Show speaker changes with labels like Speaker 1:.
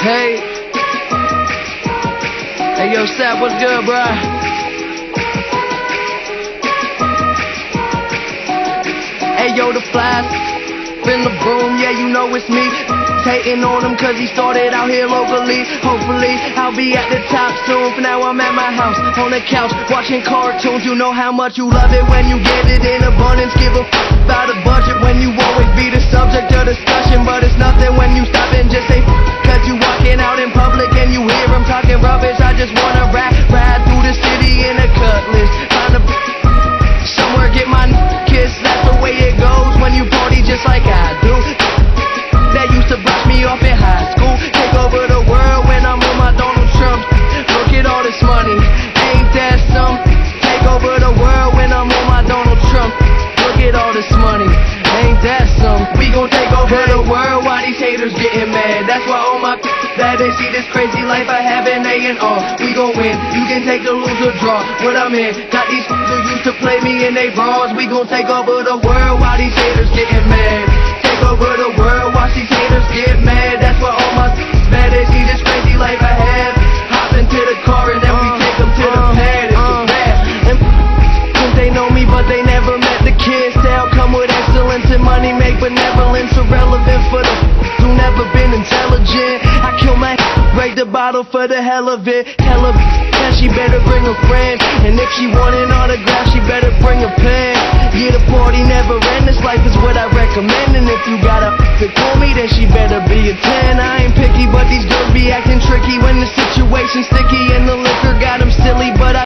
Speaker 1: Hey. Hey, yo, Sap, what's good, bruh? Hey, yo, the flies in the room, yeah, you know it's me. Hating on him cause he started out here locally. Hopefully, I'll be at the top soon. For now, I'm at my house, on the couch, watching cartoons. You know how much you love it when you get it in abundance. Give a f about a budget when you always be the subject of discussion. But it's nothing when you stop and just say cause you walking out in public and you hear him talking rubbish. I just wanna ride through the city in a cutlass. Find a somewhere, get my kiss. That's the way it goes when you party just like I do. That used to brush me off in high school. Take over the world when I'm on my Donald Trump. Look at all this money, ain't that some? Take over the world when I'm on my Donald Trump. Look at all this money, ain't that some? We gon' take over the world while these haters getting mad. That's why all my that they see this crazy life I have in A&R. We gon' win, you can take the lose or draw. What I'm in, got these who used to play me in they bras. We gon' take over the world while these haters getting mad. Take over the world, watch these haters get mad. That's why all my mad. They see this crazy life I have. Hop into the car and then we take them to the pad. It's a rap. And they know me but they never met the kids. Style come with excellence and money make benevolence irrelevant for the who never been intelligent. I kill my break the bottle for the hell of it. Hell of it, she better bring a friend. And if she want an autograph, she better bring a pen. Yeah, the party never end. This life is what I recommend. And if you got a to call me, then she better be a 10. I ain't picky, but these girls be acting tricky when the situation's sticky and the liquor got them silly. But